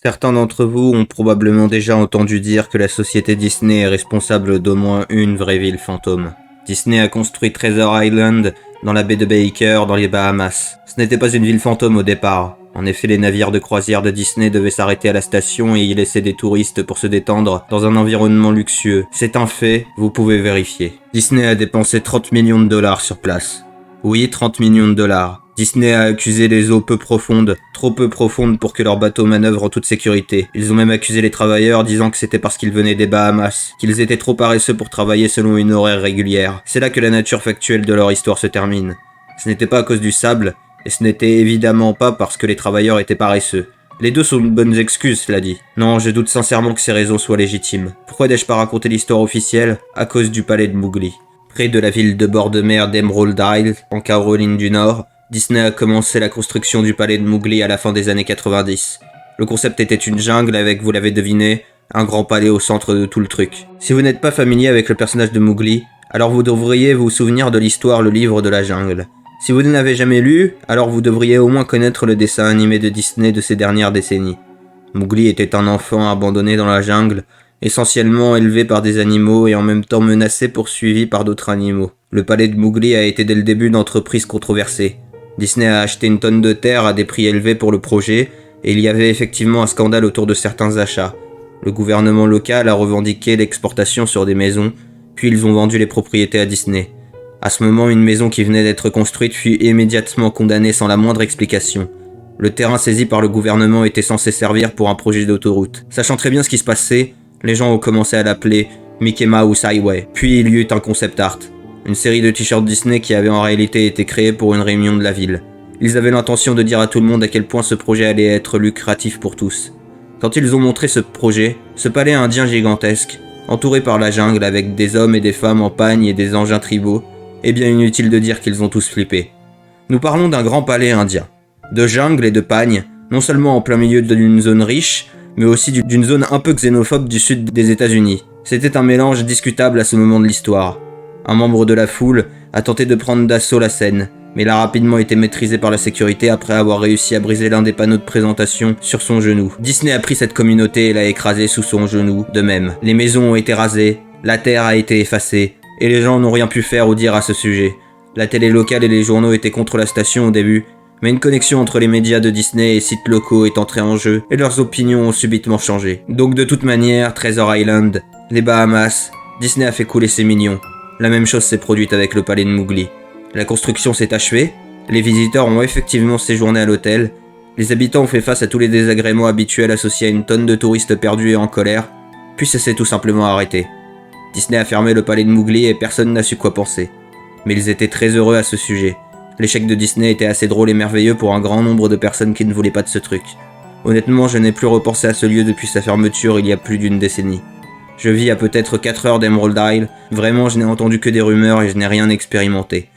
Certains d'entre vous ont probablement déjà entendu dire que la société Disney est responsable d'au moins une vraie ville fantôme. Disney a construit Treasure Island dans la baie de Baker dans les Bahamas. Ce n'était pas une ville fantôme au départ. En effet, les navires de croisière de Disney devaient s'arrêter à la station et y laisser des touristes pour se détendre dans un environnement luxueux. C'est un fait, vous pouvez vérifier. Disney a dépensé 30 millions de dollars sur place. Oui, 30 millions de dollars. Disney a accusé les eaux peu profondes, trop peu profondes pour que leurs bateaux manœuvrent en toute sécurité. Ils ont même accusé les travailleurs disant que c'était parce qu'ils venaient des Bahamas, qu'ils étaient trop paresseux pour travailler selon une horaire régulière. C'est là que la nature factuelle de leur histoire se termine. Ce n'était pas à cause du sable, et ce n'était évidemment pas parce que les travailleurs étaient paresseux. Les deux sont de bonnes excuses, cela dit. Non, je doute sincèrement que ces raisons soient légitimes. Pourquoi n'ai-je pas raconté l'histoire officielle? À cause du palais de Mowgli. Près de la ville de bord de mer d'Emerald Isle, en Caroline du Nord, Disney a commencé la construction du palais de Mowgli à la fin des années 90. Le concept était une jungle avec, vous l'avez deviné, un grand palais au centre de tout le truc. Si vous n'êtes pas familier avec le personnage de Mowgli, alors vous devriez vous souvenir de l'histoire Le Livre de la Jungle. Si vous ne l'avez jamais lu, alors vous devriez au moins connaître le dessin animé de Disney de ces dernières décennies. Mowgli était un enfant abandonné dans la jungle, essentiellement élevé par des animaux et en même temps menacé poursuivi par d'autres animaux. Le palais de Mowgli a été dès le début une entreprise controversée. Disney a acheté une tonne de terre à des prix élevés pour le projet, et il y avait effectivement un scandale autour de certains achats. Le gouvernement local a revendiqué l'exportation sur des maisons, puis ils ont vendu les propriétés à Disney. À ce moment, une maison qui venait d'être construite fut immédiatement condamnée sans la moindre explication. Le terrain saisi par le gouvernement était censé servir pour un projet d'autoroute. Sachant très bien ce qui se passait, les gens ont commencé à l'appeler Mickey Mouse Highway. Puis il y eut un concept art. Une série de t-shirts Disney qui avait en réalité été créée pour une réunion de la ville. Ils avaient l'intention de dire à tout le monde à quel point ce projet allait être lucratif pour tous. Quand ils ont montré ce projet, ce palais indien gigantesque, entouré par la jungle avec des hommes et des femmes en pagne et des engins tribaux, eh bien inutile de dire qu'ils ont tous flippé. Nous parlons d'un grand palais indien, de jungle et de pagne, non seulement en plein milieu d'une zone riche, mais aussi d'une zone un peu xénophobe du sud des États-Unis. C'était un mélange discutable à ce moment de l'histoire. Un membre de la foule a tenté de prendre d'assaut la scène, mais il a rapidement été maîtrisé par la sécurité après avoir réussi à briser l'un des panneaux de présentation sur son genou. Disney a pris cette communauté et l'a écrasée sous son genou de même. Les maisons ont été rasées, la terre a été effacée, et les gens n'ont rien pu faire ou dire à ce sujet. La télé locale et les journaux étaient contre la station au début, mais une connexion entre les médias de Disney et sites locaux est entrée en jeu, et leurs opinions ont subitement changé. Donc de toute manière, Treasure Island, les Bahamas, Disney a fait couler ses millions. La même chose s'est produite avec le palais de Mowgli. La construction s'est achevée, les visiteurs ont effectivement séjourné à l'hôtel, les habitants ont fait face à tous les désagréments habituels associés à une tonne de touristes perdus et en colère, puis ça s'est tout simplement arrêté. Disney a fermé le palais de Mowgli et personne n'a su quoi penser. Mais ils étaient très heureux à ce sujet. L'échec de Disney était assez drôle et merveilleux pour un grand nombre de personnes qui ne voulaient pas de ce truc. Honnêtement, je n'ai plus repensé à ce lieu depuis sa fermeture il y a plus d'une décennie. Je vis à peut-être 4 heures d'Emerald Isle, vraiment je n'ai entendu que des rumeurs et je n'ai rien expérimenté.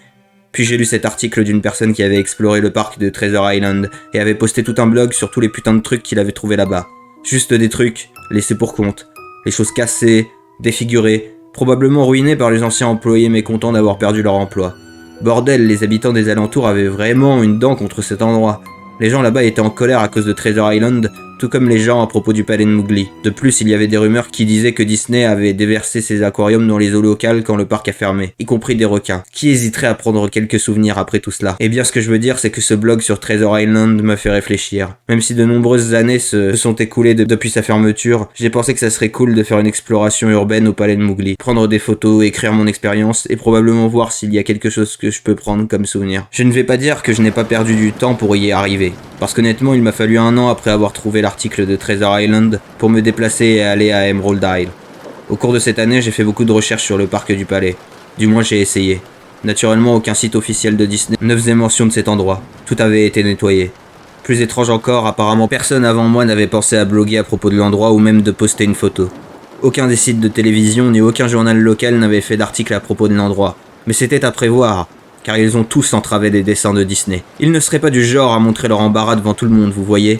Puis j'ai lu cet article d'une personne qui avait exploré le parc de Treasure Island et avait posté tout un blog sur tous les putains de trucs qu'il avait trouvé là-bas. Juste des trucs, laissés pour compte. Les choses cassées, défigurées, probablement ruinées par les anciens employés mécontents d'avoir perdu leur emploi. Bordel, les habitants des alentours avaient vraiment une dent contre cet endroit. Les gens là-bas étaient en colère à cause de Treasure Island, tout comme les gens à propos du palais de Mowgli. De plus, il y avait des rumeurs qui disaient que Disney avait déversé ses aquariums dans les eaux locales quand le parc a fermé, y compris des requins. Qui hésiterait à prendre quelques souvenirs après tout cela? Eh bien, ce que je veux dire, c'est que ce blog sur Treasure Island m'a fait réfléchir. Même si de nombreuses années se sont écoulées depuis sa fermeture, j'ai pensé que ça serait cool de faire une exploration urbaine au palais de Mowgli, prendre des photos, écrire mon expérience et probablement voir s'il y a quelque chose que je peux prendre comme souvenir. Je ne vais pas dire que je n'ai pas perdu du temps pour y arriver, parce qu'honnêtement, il m'a fallu 1 an après avoir trouvé l'article de Treasure Island pour me déplacer et aller à Emerald Isle. Au cours de cette année, j'ai fait beaucoup de recherches sur le parc du palais. Du moins, j'ai essayé. Naturellement, aucun site officiel de Disney ne faisait mention de cet endroit. Tout avait été nettoyé. Plus étrange encore, apparemment personne avant moi n'avait pensé à bloguer à propos de l'endroit ou même de poster une photo. Aucun des sites de télévision ni aucun journal local n'avait fait d'article à propos de l'endroit. Mais c'était à prévoir, car ils ont tous entravé des dessins de Disney. Ils ne seraient pas du genre à montrer leur embarras devant tout le monde, vous voyez.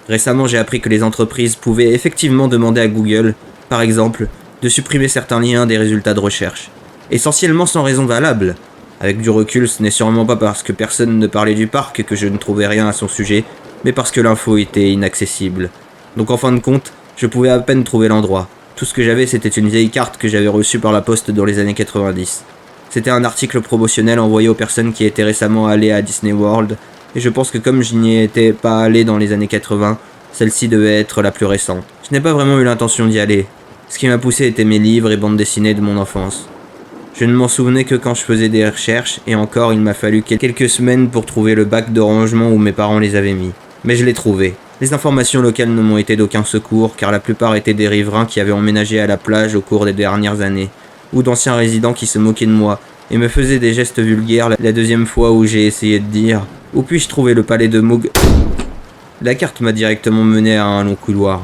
Récemment, j'ai appris que les entreprises pouvaient effectivement demander à Google, par exemple, de supprimer certains liens des résultats de recherche. Essentiellement sans raison valable. Avec du recul, ce n'est sûrement pas parce que personne ne parlait du parc que je ne trouvais rien à son sujet, mais parce que l'info était inaccessible. Donc en fin de compte, je pouvais à peine trouver l'endroit. Tout ce que j'avais, c'était une vieille carte que j'avais reçue par la poste dans les années 90. C'était un article promotionnel envoyé aux personnes qui étaient récemment allées à Disney World, et je pense que comme je n'y étais pas allé dans les années 80, celle-ci devait être la plus récente. Je n'ai pas vraiment eu l'intention d'y aller. Ce qui m'a poussé étaient mes livres et bandes dessinées de mon enfance. Je ne m'en souvenais que quand je faisais des recherches, et encore il m'a fallu quelques semaines pour trouver le bac de rangement où mes parents les avaient mis. Mais je l'ai trouvé. Les informations locales ne m'ont été d'aucun secours, car la plupart étaient des riverains qui avaient emménagé à la plage au cours des dernières années, ou d'anciens résidents qui se moquaient de moi, et me faisaient des gestes vulgaires la deuxième fois où j'ai essayé de dire « Où puis-je trouver le palais de Moog ?» La carte m'a directement mené à un long couloir.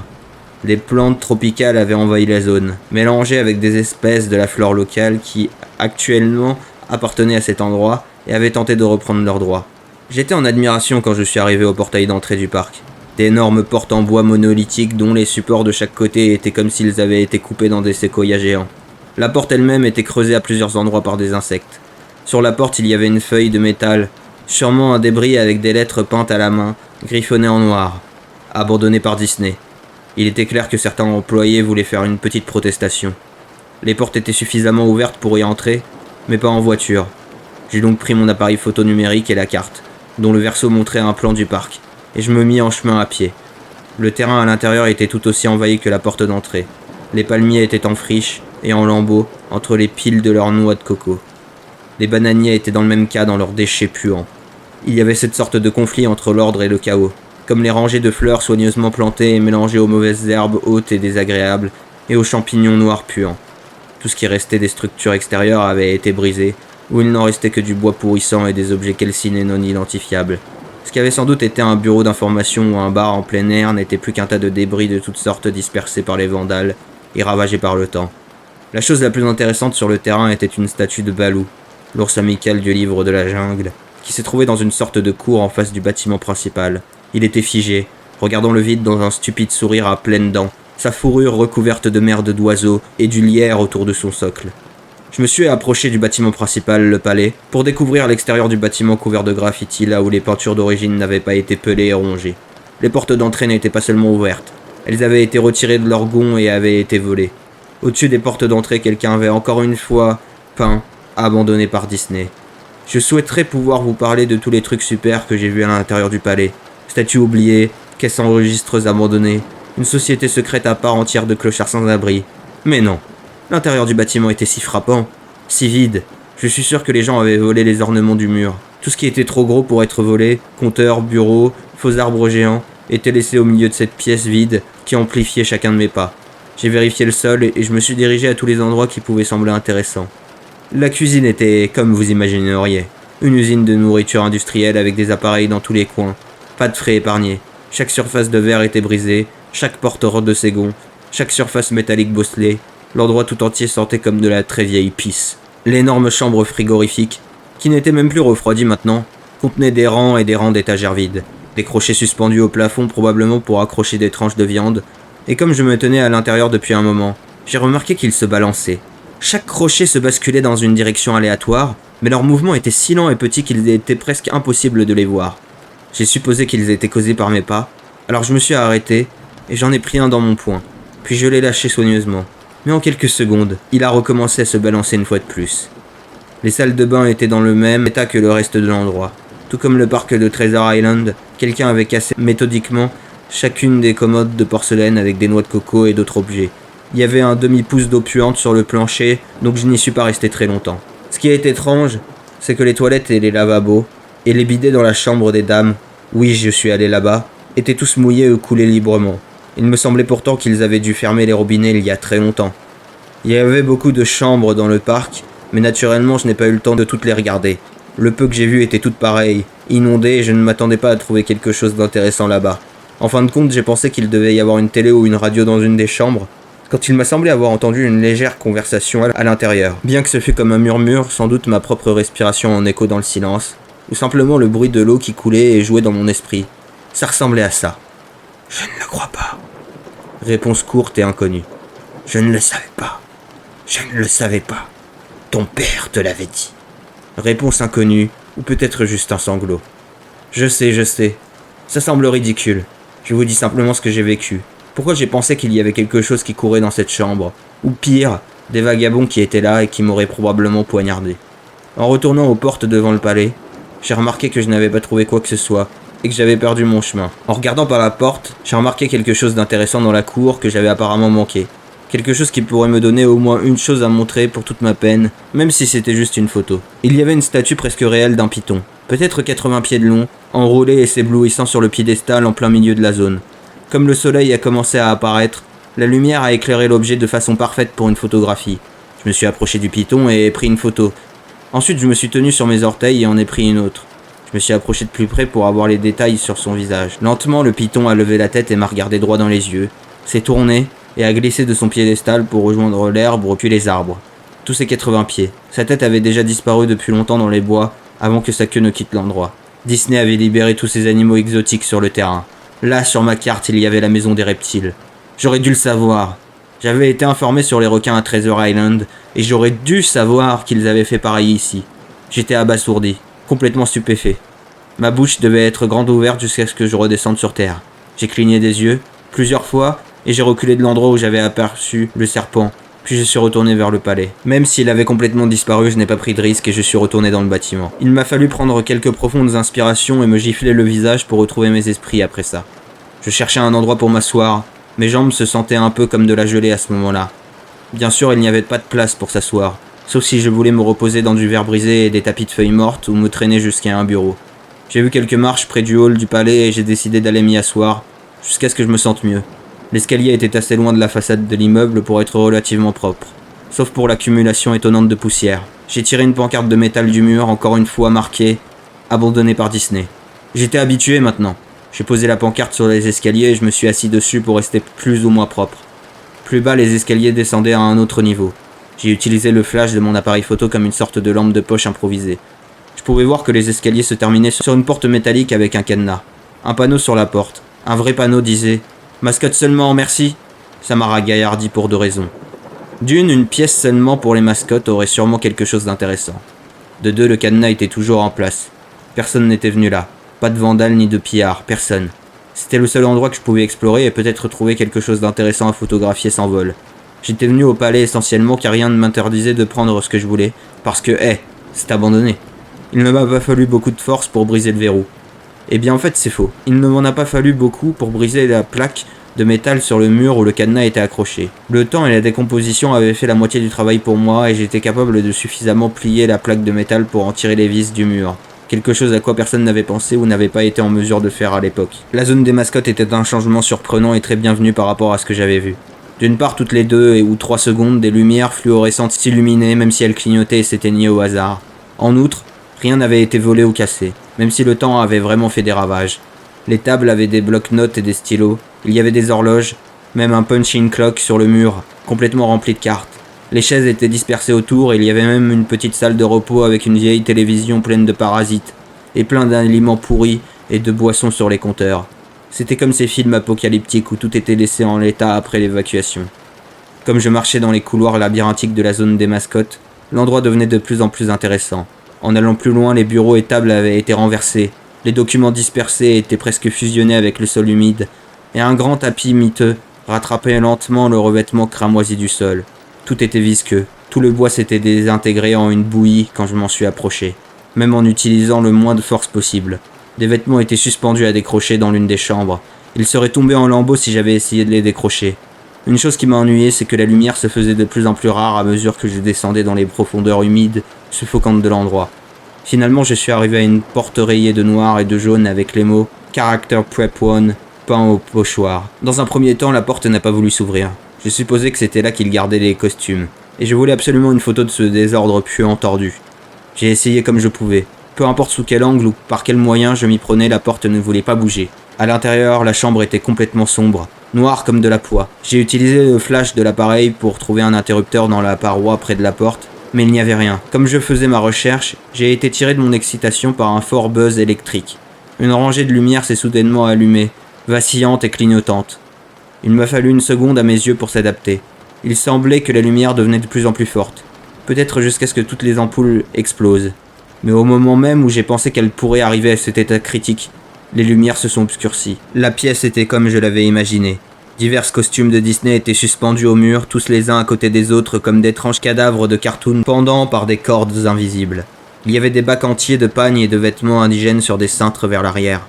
Des plantes tropicales avaient envahi la zone, mélangées avec des espèces de la flore locale qui, actuellement, appartenaient à cet endroit et avaient tenté de reprendre leurs droits. J'étais en admiration quand je suis arrivé au portail d'entrée du parc. D'énormes portes en bois monolithiques dont les supports de chaque côté étaient comme s'ils avaient été coupés dans des séquoias géants. La porte elle-même était creusée à plusieurs endroits par des insectes. Sur la porte, il y avait une feuille de métal, sûrement un débris avec des lettres peintes à la main, griffonnées en noir. Abandonné par Disney. Il était clair que certains employés voulaient faire une petite protestation. Les portes étaient suffisamment ouvertes pour y entrer, mais pas en voiture. J'ai donc pris mon appareil photo numérique et la carte, dont le verso montrait un plan du parc, et je me mis en chemin à pied. Le terrain à l'intérieur était tout aussi envahi que la porte d'entrée. Les palmiers étaient en friche et en lambeaux entre les piles de leurs noix de coco. Les bananiers étaient dans le même cas dans leurs déchets puants. Il y avait cette sorte de conflit entre l'ordre et le chaos, comme les rangées de fleurs soigneusement plantées et mélangées aux mauvaises herbes hautes et désagréables, et aux champignons noirs puants. Tout ce qui restait des structures extérieures avait été brisé, où il n'en restait que du bois pourrissant et des objets calcinés non identifiables. Ce qui avait sans doute été un bureau d'information ou un bar en plein air n'était plus qu'un tas de débris de toutes sortes dispersés par les vandales et ravagés par le temps. La chose la plus intéressante sur le terrain était une statue de Baloo, l'ours amical du livre de la jungle, qui s'est trouvé dans une sorte de cour en face du bâtiment principal. Il était figé, regardant le vide dans un stupide sourire à pleines dents, sa fourrure recouverte de merde d'oiseaux et du lierre autour de son socle. Je me suis approché du bâtiment principal, le palais, pour découvrir l'extérieur du bâtiment couvert de graffitis là où les peintures d'origine n'avaient pas été pelées et rongées. Les portes d'entrée n'étaient pas seulement ouvertes, elles avaient été retirées de leurs gonds et avaient été volées. Au-dessus des portes d'entrée, quelqu'un avait encore une fois peint, abandonné par Disney. Je souhaiterais pouvoir vous parler de tous les trucs super que j'ai vus à l'intérieur du palais. Statues oubliées, caisses enregistreuse abandonnées, une société secrète à part entière de clochards sans abri. Mais non. L'intérieur du bâtiment était si frappant, si vide. Je suis sûr que les gens avaient volé les ornements du mur. Tout ce qui était trop gros pour être volé, compteurs, bureaux, faux arbres géants, était laissé au milieu de cette pièce vide qui amplifiait chacun de mes pas. J'ai vérifié le sol et je me suis dirigé à tous les endroits qui pouvaient sembler intéressants. La cuisine était comme vous imagineriez. Une usine de nourriture industrielle avec des appareils dans tous les coins. Pas de frais épargnés. Chaque surface de verre était brisée, chaque porte de ségon, chaque surface métallique bosselée. L'endroit tout entier sentait comme de la très vieille pisse. L'énorme chambre frigorifique, qui n'était même plus refroidie maintenant, contenait des rangs et des rangs d'étagères vides. Des crochets suspendus au plafond probablement pour accrocher des tranches de viande. Et comme je me tenais à l'intérieur depuis un moment, j'ai remarqué qu'ils se balançaient. Chaque crochet se basculait dans une direction aléatoire, mais leurs mouvements étaient si lents et petits qu'il était presque impossible de les voir. J'ai supposé qu'ils étaient causés par mes pas, alors je me suis arrêté, et j'en ai pris un dans mon poing, puis je l'ai lâché soigneusement. Mais en quelques secondes, il a recommencé à se balancer une fois de plus. Les salles de bain étaient dans le même état que le reste de l'endroit. Tout comme le parc de Treasure Island, quelqu'un avait cassé méthodiquement chacune des commodes de porcelaine avec des noix de coco et d'autres objets. Il y avait un demi-pouce d'eau puante sur le plancher, donc je n'y suis pas resté très longtemps. Ce qui est étrange, c'est que les toilettes et les lavabos, et les bidets dans la chambre des dames, oui je suis allé là-bas, étaient tous mouillés et coulaient librement. Il me semblait pourtant qu'ils avaient dû fermer les robinets il y a très longtemps. Il y avait beaucoup de chambres dans le parc, mais naturellement je n'ai pas eu le temps de toutes les regarder. Le peu que j'ai vu était toutes pareilles, inondées et je ne m'attendais pas à trouver quelque chose d'intéressant là-bas. En fin de compte, j'ai pensé qu'il devait y avoir une télé ou une radio dans une des chambres, quand il m'a semblé avoir entendu une légère conversation à l'intérieur. Bien que ce fût comme un murmure, sans doute ma propre respiration en écho dans le silence, ou simplement le bruit de l'eau qui coulait et jouait dans mon esprit. Ça ressemblait à ça. « Je ne le crois pas. » Réponse courte et inconnue. « Je ne le savais pas. Je ne le savais pas. Ton père te l'avait dit. » Réponse inconnue, ou peut-être juste un sanglot. Je sais. Ça semble ridicule. Je vous dis simplement ce que j'ai vécu. Pourquoi j'ai pensé qu'il y avait quelque chose qui courait dans cette chambre? Ou pire, des vagabonds qui étaient là et qui m'auraient probablement poignardé. En retournant aux portes devant le palais, j'ai remarqué que je n'avais pas trouvé quoi que ce soit et que j'avais perdu mon chemin. En regardant par la porte, j'ai remarqué quelque chose d'intéressant dans la cour que j'avais apparemment manqué. Quelque chose qui pourrait me donner au moins une chose à montrer pour toute ma peine, même si c'était juste une photo. Il y avait une statue presque réelle d'un python, peut-être 80 pieds de long, enroulé et s'éblouissant sur le piédestal en plein milieu de la zone. Comme le soleil a commencé à apparaître, la lumière a éclairé l'objet de façon parfaite pour une photographie. Je me suis approché du python et ai pris une photo. Ensuite, je me suis tenu sur mes orteils et en ai pris une autre. Je me suis approché de plus près pour avoir les détails sur son visage. Lentement, le python a levé la tête et m'a regardé droit dans les yeux, s'est tourné et a glissé de son piédestal pour rejoindre l'herbe puis les arbres. Tous ses 80 pieds. Sa tête avait déjà disparu depuis longtemps dans les bois avant que sa queue ne quitte l'endroit. Disney avait libéré tous ces animaux exotiques sur le terrain. Là, sur ma carte, il y avait la maison des reptiles. J'aurais dû le savoir. J'avais été informé sur les requins à Treasure Island et j'aurais dû savoir qu'ils avaient fait pareil ici. J'étais abasourdi, complètement stupéfait. Ma bouche devait être grande ouverte jusqu'à ce que je redescende sur terre. J'ai cligné des yeux, plusieurs fois, et j'ai reculé de l'endroit où j'avais aperçu le serpent, puis je suis retourné vers le palais. Même s'il avait complètement disparu, je n'ai pas pris de risque et je suis retourné dans le bâtiment. Il m'a fallu prendre quelques profondes inspirations et me gifler le visage pour retrouver mes esprits après ça. Je cherchais un endroit pour m'asseoir, mes jambes se sentaient un peu comme de la gelée à ce moment-là. Bien sûr, il n'y avait pas de place pour s'asseoir, sauf si je voulais me reposer dans du verre brisé et des tapis de feuilles mortes ou me traîner jusqu'à un bureau. J'ai vu quelques marches près du hall du palais et j'ai décidé d'aller m'y asseoir, jusqu'à ce que je me sente mieux. L'escalier était assez loin de la façade de l'immeuble pour être relativement propre, sauf pour l'accumulation étonnante de poussière. J'ai tiré une pancarte de métal du mur, encore une fois marquée « Abandonné par Disney ». J'étais habitué maintenant. J'ai posé la pancarte sur les escaliers et je me suis assis dessus pour rester plus ou moins propre. Plus bas, les escaliers descendaient à un autre niveau. J'ai utilisé le flash de mon appareil photo comme une sorte de lampe de poche improvisée. Je pouvais voir que les escaliers se terminaient sur une porte métallique avec un cadenas. Un panneau sur la porte. Un vrai panneau disait « Mascotte seulement, merci ». Ça m'a ragaillardi pour deux raisons. D'une, une pièce seulement pour les mascottes aurait sûrement quelque chose d'intéressant. De deux, le cadenas était toujours en place. Personne n'était venu là. Pas de vandales ni de pillards, personne. C'était le seul endroit que je pouvais explorer et peut-être trouver quelque chose d'intéressant à photographier sans vol. J'étais venu au palais essentiellement car rien ne m'interdisait de prendre ce que je voulais, parce que, c'est abandonné. Il ne m'a pas fallu beaucoup de force pour briser le verrou. Eh bien en fait c'est faux. Il ne m'en a pas fallu beaucoup pour briser la plaque de métal sur le mur où le cadenas était accroché. Le temps et la décomposition avaient fait la moitié du travail pour moi et j'étais capable de suffisamment plier la plaque de métal pour en tirer les vis du mur. Quelque chose à quoi personne n'avait pensé ou n'avait pas été en mesure de faire à l'époque. La zone des mascottes était un changement surprenant et très bienvenu par rapport à ce que j'avais vu. D'une part, toutes les 2 ou 3 secondes, des lumières fluorescentes s'illuminaient même si elles clignotaient et s'éteignaient au hasard. En outre, rien n'avait été volé ou cassé, même si le temps avait vraiment fait des ravages. Les tables avaient des blocs-notes et des stylos, il y avait des horloges, même un punching clock sur le mur, complètement rempli de cartes. Les chaises étaient dispersées autour et il y avait même une petite salle de repos avec une vieille télévision pleine de parasites, et plein d'aliments pourris et de boissons sur les compteurs. C'était comme ces films apocalyptiques où tout était laissé en l'état après l'évacuation. Comme je marchais dans les couloirs labyrinthiques de la zone des mascottes, l'endroit devenait de plus en plus intéressant. En allant plus loin, les bureaux et tables avaient été renversés, les documents dispersés étaient presque fusionnés avec le sol humide, et un grand tapis miteux rattrapait lentement le revêtement cramoisi du sol. Tout était visqueux, tout le bois s'était désintégré en une bouillie quand je m'en suis approché, même en utilisant le moins de force possible. Des vêtements étaient suspendus à des crochets dans l'une des chambres. Ils seraient tombés en lambeaux si j'avais essayé de les décrocher. Une chose qui m'a ennuyé, c'est que la lumière se faisait de plus en plus rare à mesure que je descendais dans les profondeurs humides, suffocantes de l'endroit. Finalement, je suis arrivé à une porte rayée de noir et de jaune avec les mots « Character Prep 1 » peints au pochoir. Dans un premier temps, la porte n'a pas voulu s'ouvrir. Je supposais que c'était là qu'il gardait les costumes. Et je voulais absolument une photo de ce désordre puant tordu. J'ai essayé comme je pouvais. Peu importe sous quel angle ou par quel moyen je m'y prenais, la porte ne voulait pas bouger. À l'intérieur, la chambre était complètement sombre, noire comme de la poix. J'ai utilisé le flash de l'appareil pour trouver un interrupteur dans la paroi près de la porte, mais il n'y avait rien. Comme je faisais ma recherche, j'ai été tiré de mon excitation par un fort buzz électrique. Une rangée de lumière s'est soudainement allumée, vacillante et clignotante. Il m'a fallu une seconde à mes yeux pour s'adapter. Il semblait que la lumière devenait de plus en plus forte, peut-être jusqu'à ce que toutes les ampoules explosent. Mais au moment même où j'ai pensé qu'elle pourrait arriver à cet état critique, les lumières se sont obscurcies. La pièce était comme je l'avais imaginé. Divers costumes de Disney étaient suspendus au mur, tous les uns à côté des autres comme d'étranges cadavres de cartoon pendant par des cordes invisibles. Il y avait des bacs entiers de pagnes et de vêtements indigènes sur des cintres vers l'arrière.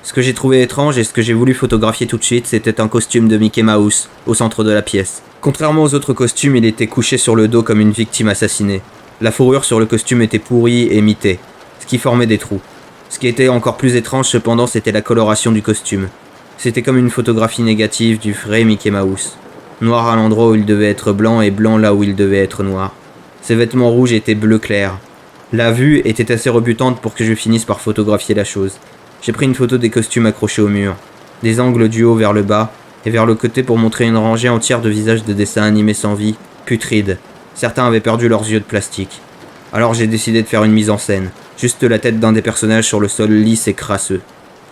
Ce que j'ai trouvé étrange et ce que j'ai voulu photographier tout de suite, c'était un costume de Mickey Mouse, au centre de la pièce. Contrairement aux autres costumes, il était couché sur le dos comme une victime assassinée. La fourrure sur le costume était pourrie et mitée, ce qui formait des trous. Ce qui était encore plus étrange cependant, c'était la coloration du costume. C'était comme une photographie négative du vrai Mickey Mouse. Noir à l'endroit où il devait être blanc et blanc là où il devait être noir. Ses vêtements rouges étaient bleu clair. La vue était assez rebutante pour que je finisse par photographier la chose. J'ai pris une photo des costumes accrochés au mur, des angles du haut vers le bas et vers le côté pour montrer une rangée entière de visages de dessins animés sans vie, putrides. Certains avaient perdu leurs yeux de plastique. Alors j'ai décidé de faire une mise en scène, juste la tête d'un des personnages sur le sol lisse et crasseux.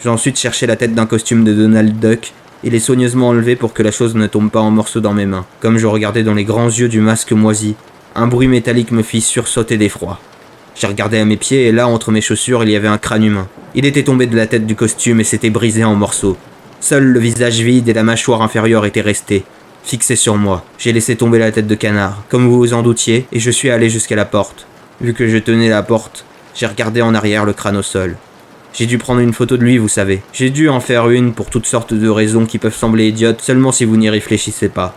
J'ai ensuite cherché la tête d'un costume de Donald Duck et l'ai soigneusement enlevé pour que la chose ne tombe pas en morceaux dans mes mains. Comme je regardais dans les grands yeux du masque moisi, un bruit métallique me fit sursauter d'effroi. J'ai regardé à mes pieds et là, entre mes chaussures, il y avait un crâne humain. Il était tombé de la tête du costume et s'était brisé en morceaux. Seul le visage vide et la mâchoire inférieure étaient restés, fixés sur moi. J'ai laissé tomber la tête de canard, comme vous vous en doutiez, et je suis allé jusqu'à la porte. Vu que je tenais la porte, j'ai regardé en arrière le crâne au sol. J'ai dû prendre une photo de lui, vous savez. J'ai dû en faire une pour toutes sortes de raisons qui peuvent sembler idiotes seulement si vous n'y réfléchissez pas.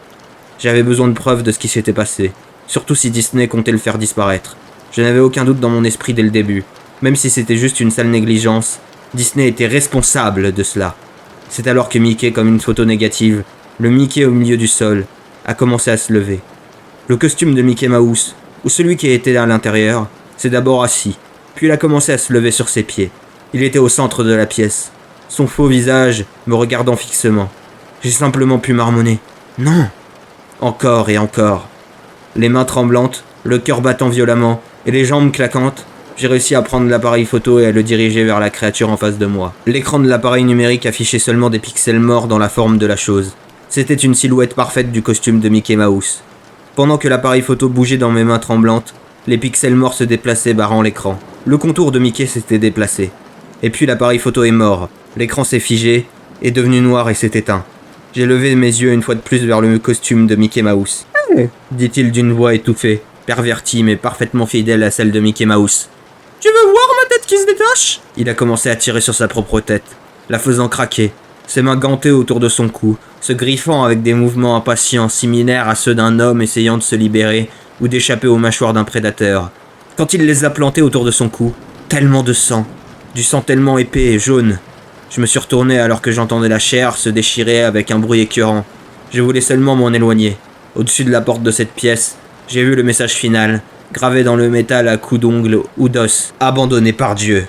J'avais besoin de preuves de ce qui s'était passé, surtout si Disney comptait le faire disparaître. Je n'avais aucun doute dans mon esprit dès le début. Même si c'était juste une sale négligence, Disney était responsable de cela. C'est alors que Mickey, comme une photo négative, le Mickey au milieu du sol, a commencé à se lever. Le costume de Mickey Mouse, ou celui qui était à l'intérieur, s'est d'abord assis, puis il a commencé à se lever sur ses pieds. Il était au centre de la pièce, son faux visage me regardant fixement. J'ai simplement pu marmonner « Non !» Encore et encore. Les mains tremblantes, le cœur battant violemment, et les jambes claquantes, j'ai réussi à prendre l'appareil photo et à le diriger vers la créature en face de moi. L'écran de l'appareil numérique affichait seulement des pixels morts dans la forme de la chose. C'était une silhouette parfaite du costume de Mickey Mouse. Pendant que l'appareil photo bougeait dans mes mains tremblantes, les pixels morts se déplaçaient barrant l'écran. Le contour de Mickey s'était déplacé. Et puis l'appareil photo est mort. L'écran s'est figé, est devenu noir et s'est éteint. J'ai levé mes yeux une fois de plus vers le costume de Mickey Mouse. « dit-il d'une voix étouffée, pervertie mais parfaitement fidèle à celle de Mickey Mouse. « Tu veux voir ma tête qui se détache ?» Il a commencé à tirer sur sa propre tête, la faisant craquer, ses mains gantées autour de son cou, se griffant avec des mouvements impatients similaires à ceux d'un homme essayant de se libérer ou d'échapper aux mâchoires d'un prédateur. Quand il les a plantés autour de son cou, tellement de sang, du sang tellement épais et jaune. Je me suis retourné alors que j'entendais la chair se déchirer avec un bruit écœurant. Je voulais seulement m'en éloigner. Au-dessus de la porte de cette pièce, j'ai vu le message final, gravé dans le métal à coups d'ongles ou d'os, abandonné par Dieu.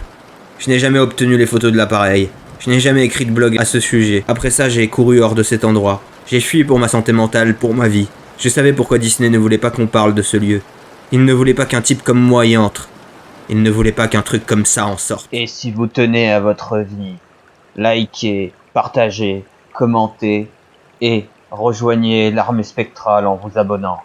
Je n'ai jamais obtenu les photos de l'appareil. Je n'ai jamais écrit de blog à ce sujet. Après ça, j'ai couru hors de cet endroit. J'ai fui pour ma santé mentale, pour ma vie. Je savais pourquoi Disney ne voulait pas qu'on parle de ce lieu. Il ne voulait pas qu'un type comme moi y entre. Il ne voulait pas qu'un truc comme ça en sorte. Et si vous tenez à votre vie, likez, partagez, commentez et rejoignez l'armée spectrale en vous abonnant.